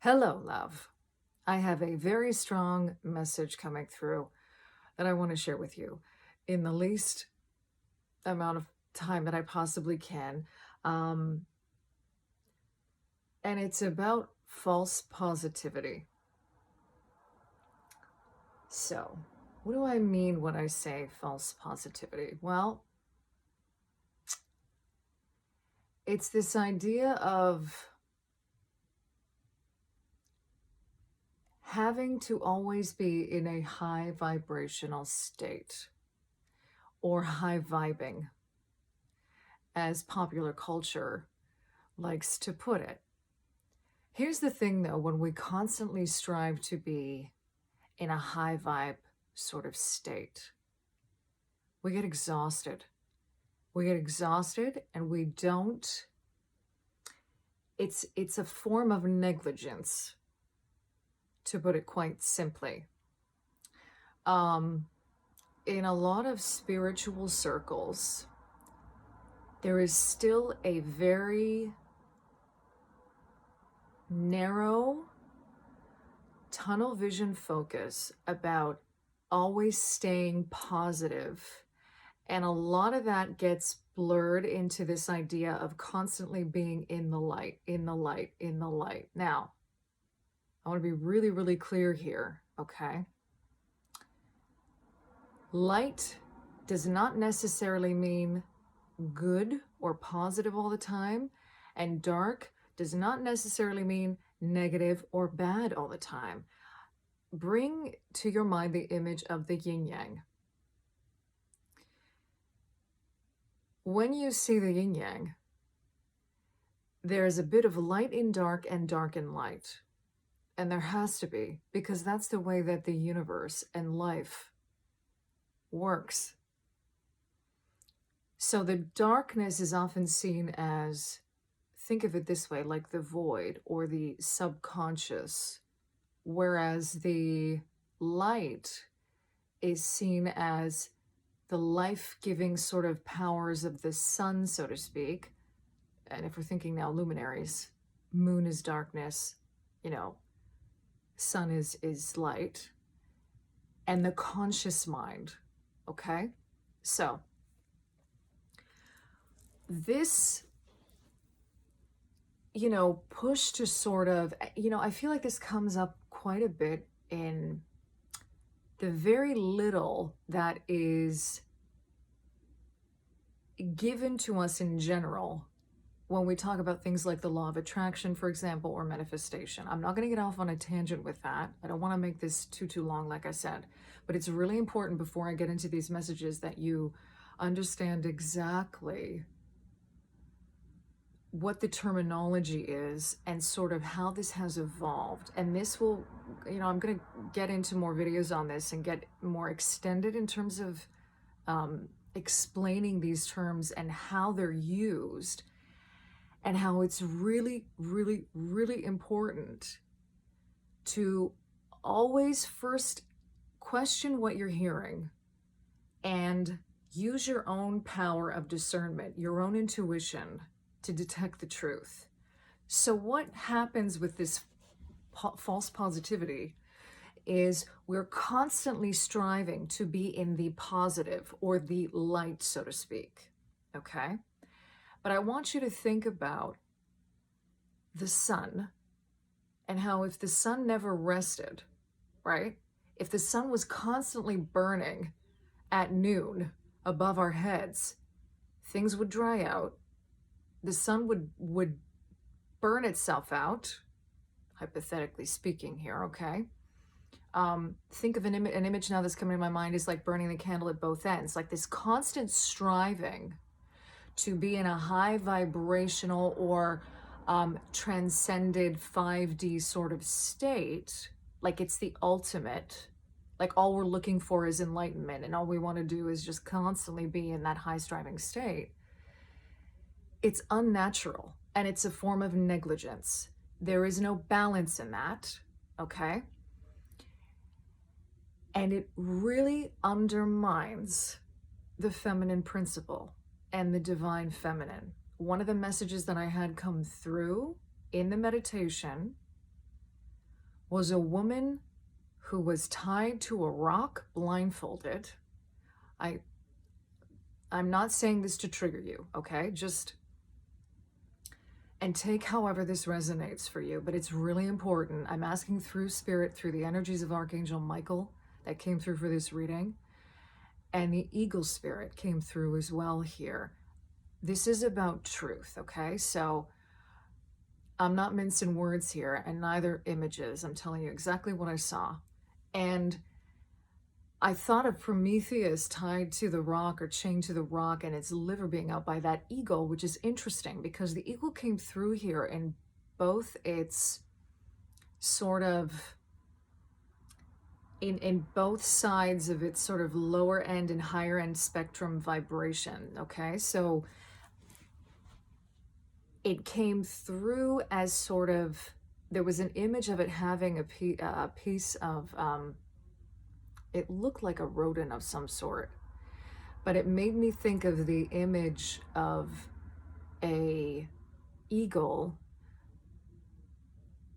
Hello, love. I have a very strong message coming through that I want to share with you in the least amount of time that I possibly can. Um, and it's about false positivity. So, what do I mean when I say false positivity? Well, it's this idea of having to always be in a high vibrational state or high vibing, as popular culture likes to put it. Here's the thing though, when we constantly strive to be in a high vibe sort of state, we get exhausted. We get exhausted and we don't, it's a form of negligence, to put it quite simply. In a lot of spiritual circles, there is still a very narrow tunnel vision focus about always staying positive. And a lot of that gets blurred into this idea of constantly being in the light, in the light, in the light. Now, I want to be really, really clear here, okay? Light does not necessarily mean good or positive all the time, and dark does not necessarily mean negative or bad all the time. Bring to your mind the image of the yin yang. When you see the yin yang, there's a bit of light in dark and dark in light. And there has to be, because that's the way that the universe and life works. So the darkness is often seen as, think of it this way, like the void or the subconscious, whereas the light is seen as the life-giving sort of powers of the sun, so to speak. And if we're thinking now luminaries, moon is darkness, sun is light, and the conscious mind, okay? So this, push to sort of, I feel like this comes up quite a bit in the very little that is given to us in general when we talk about things like the law of attraction, for example, or manifestation. I'm not going to get off on a tangent with that. I don't want to make this too long, like I said, but it's really important before I get into these messages that you understand exactly what the terminology is and sort of how this has evolved. And this will, I'm going to get into more videos on this and get more extended in terms of explaining these terms and how they're used, and how it's really, really, really important to always first question what you're hearing and use your own power of discernment, your own intuition, to detect the truth. So what happens with this false positivity is we're constantly striving to be in the positive or the light, so to speak, okay? But I want you to think about the sun and how if the sun never rested, right? If the sun was constantly burning at noon above our heads, things would dry out. The sun would burn itself out, hypothetically speaking here, okay? Think of an image now that's coming to my mind is like burning the candle at both ends, like this constant striving to be in a high vibrational or transcended 5D sort of state, like it's the ultimate, like all we're looking for is enlightenment and all we want to do is just constantly be in that high striving state. It's unnatural and it's a form of negligence. There is no balance in that, okay? And it really undermines the feminine principle and the divine feminine. One of the messages that I had come through in the meditation was a woman who was tied to a rock blindfolded. I'm not saying this to trigger you, okay? And take however this resonates for you, but it's really important. I'm asking through spirit, through the energies of Archangel Michael that came through for this reading, and the eagle spirit came through as well here. This is about truth, okay? So I'm not mincing words here, and neither images. I'm telling you exactly what I saw. And I thought of Prometheus tied to the rock or chained to the rock and its liver being out by that eagle, which is interesting because the eagle came through here in both its sort of, in both sides of its sort of lower end and higher end spectrum vibration, okay? So it came through as sort of, there was an image of it having a piece of, it looked like a rodent of some sort, but it made me think of the image of a eagle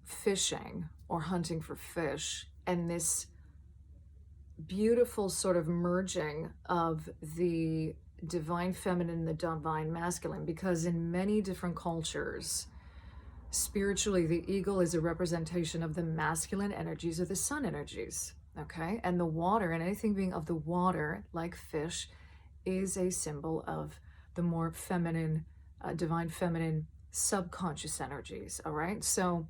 fishing or hunting for fish, and this beautiful sort of merging of the divine feminine and the divine masculine, because in many different cultures, spiritually, the eagle is a representation of the masculine energies or the sun energies, okay? And the water, and anything being of the water, like fish, is a symbol of the more feminine, divine feminine, subconscious energies, all right? So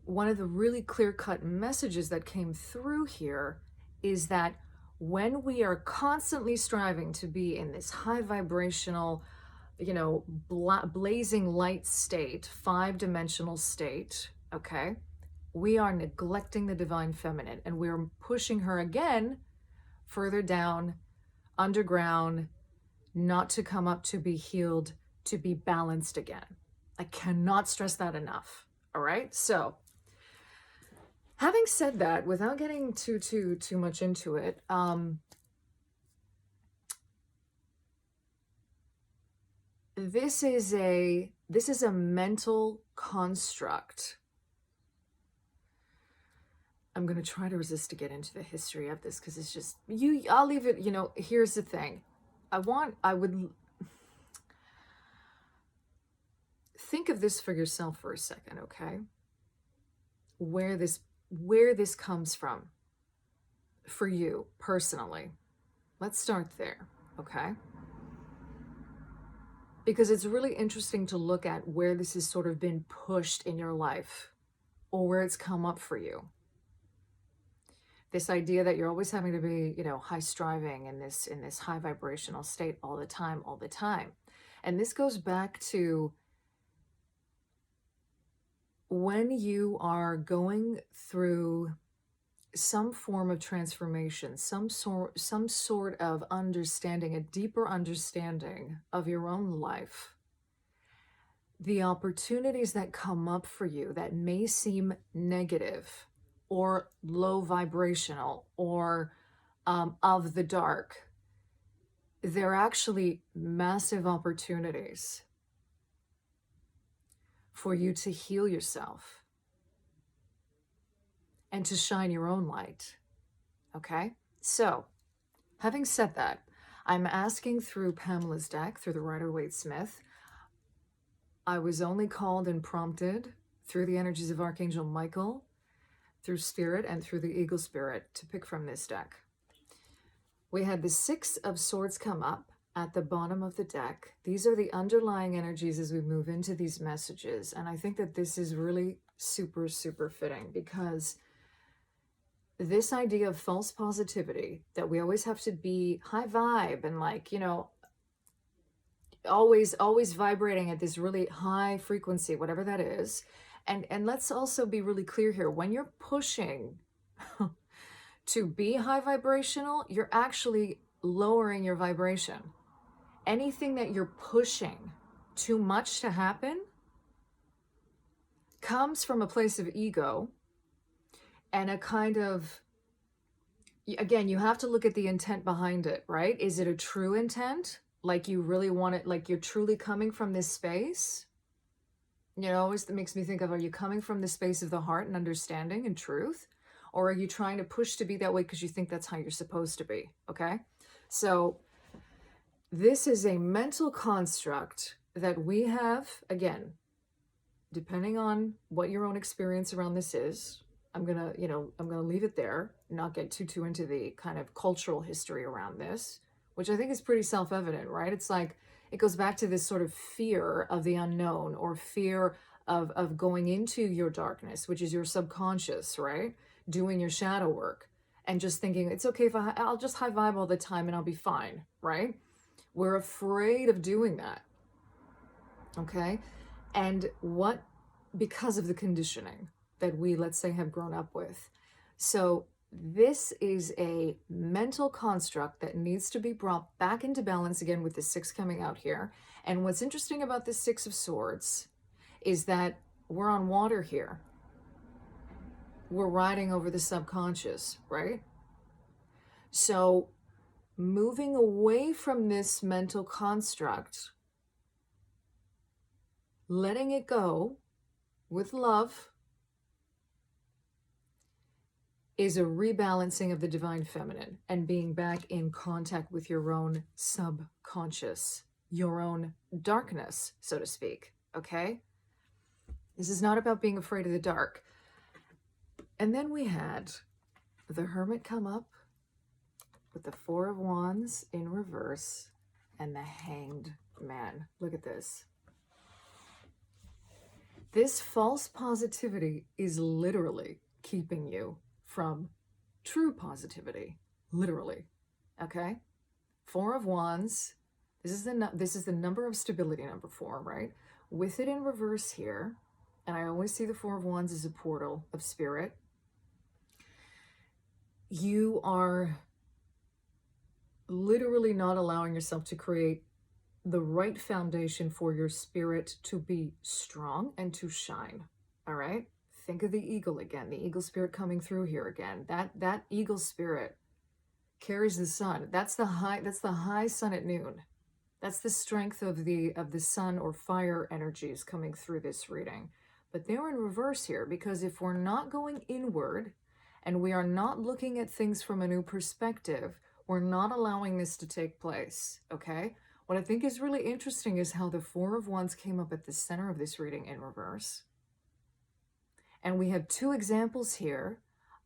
one of the really clear-cut messages that came through here is that when we are constantly striving to be in this high vibrational, blazing light state, 5-dimensional state, okay, we are neglecting the divine feminine, and we're pushing her again further down, underground, not to come up, to be healed, to be balanced again. I cannot stress that enough. All right. So having said that, without getting too much into it, this is a mental construct. I'm going to try to resist to get into the history of this because it's just, I'll leave it, here's the thing. I would think of this for yourself for a second, okay? Where this comes from for you personally. Let's start there, okay? Because it's really interesting to look at where this has sort of been pushed in your life or where it's come up for you. This idea that you're always having to be, high striving in this high vibrational state all the time. And this goes back to when you are going through some form of transformation, some sort of understanding, a deeper understanding of your own life, the opportunities that come up for you that may seem negative or low vibrational or of the dark, they're actually massive opportunities for you to heal yourself and to shine your own light. Okay? So, having said that, I'm asking through Pamela's deck, through the Rider-Waite-Smith. I was only called and prompted through the energies of Archangel Michael, through Spirit, and through the Eagle Spirit to pick from this deck. We had the 6 of Swords come up at the bottom of the deck. These are the underlying energies as we move into these messages. And I think that this is really super, super fitting because this idea of false positivity, that we always have to be high vibe and always vibrating at this really high frequency, whatever that is. And let's also be really clear here. When you're pushing to be high vibrational, you're actually lowering your vibration. Anything that you're pushing too much to happen comes from a place of ego and a kind of, again, you have to look at the intent behind it, right? Is it a true intent? Like you really want it, like you're truly coming from this space? Always that makes me think of, are you coming from the space of the heart and understanding and truth? Or are you trying to push to be that way because you think that's how you're supposed to be? Okay. So this is a mental construct that we have, again, depending on what your own experience around this is. I'm gonna leave it there, not get too into the kind of cultural history around this, which I think is pretty self-evident, right? It's like it goes back to this sort of fear of the unknown, or fear of going into your darkness, which is your subconscious, right? Doing your shadow work and just thinking it's okay if I'll just high vibe all the time and I'll be fine, right? We're afraid of doing that. Okay. And what, because of the conditioning that we, let's say, have grown up with. So this is a mental construct that needs to be brought back into balance again with the 6 coming out here. And what's interesting about the 6 of Swords is that we're on water here. We're riding over the subconscious, right? So moving away from this mental construct, letting it go with love, is a rebalancing of the divine feminine and being back in contact with your own subconscious, your own darkness, so to speak. Okay? This is not about being afraid of the dark. And then we had the Hermit come up with the 4 of Wands in reverse and the Hanged Man. Look at this. This false positivity is literally keeping you from true positivity, literally. Okay? 4 of Wands. This is the number of stability, number 4, right? With it in reverse here, and I always see the 4 of Wands as a portal of spirit. You are literally not allowing yourself to create the right foundation for your spirit to be strong and to shine. All right? Think of the eagle again, the eagle spirit coming through here again. That eagle spirit carries the sun. That's the high sun at noon. That's the strength of the sun or fire energies coming through this reading. But they're in reverse here, because if we're not going inward and we are not looking at things from a new perspective, we're not allowing this to take place, okay? What I think is really interesting is how the 4 of Wands came up at the center of this reading in reverse. And we have 2 examples here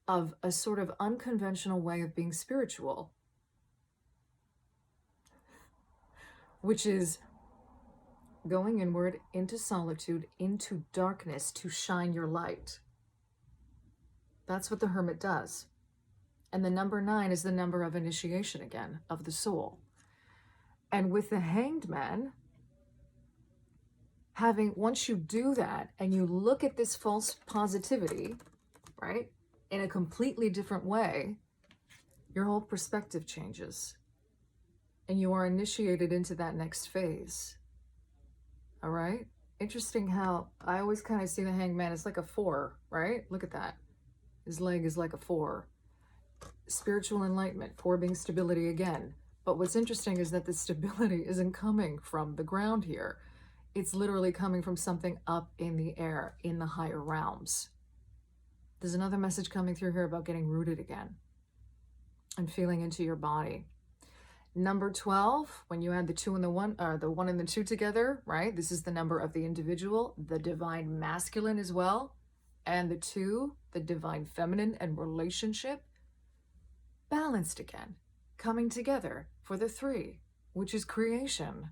of a sort of unconventional way of being spiritual, which is going inward, into solitude, into darkness to shine your light. That's what the Hermit does. And the number 9 is the number of initiation again, of the soul. And with the Hanged Man, once you do that and you look at this false positivity, right, in a completely different way, your whole perspective changes. And you are initiated into that next phase. All right? Interesting how I always kind of see the Hanged Man as like a 4, right? Look at that. His leg is like a 4. Spiritual enlightenment, 4 being stability again. But what's interesting is that the stability isn't coming from the ground here. It's literally coming from something up in the air, in the higher realms. There's another message coming through here about getting rooted again and feeling into your body. Number 12, when you add the 2 and the 1, or the 1 and the 2 together, right? This is the number of the individual, the divine masculine as well. And the 2, the divine feminine and relationship, balanced again, coming together for the 3, which is creation,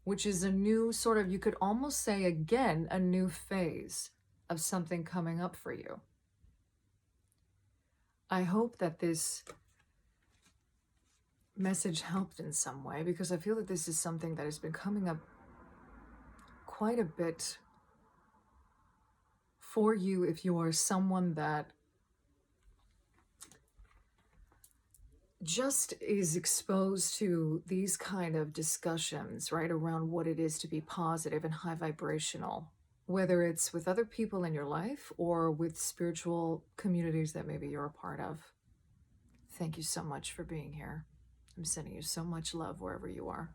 which is a new sort of, you could almost say again, a new phase of something coming up for you. I hope that this message helped in some way, because I feel that this is something that has been coming up quite a bit for you if you are someone that just is exposed to these kind of discussions, right, around what it is to be positive and high vibrational, whether it's with other people in your life or with spiritual communities that maybe you're a part of. Thank you so much for being here. I'm sending you so much love wherever you are.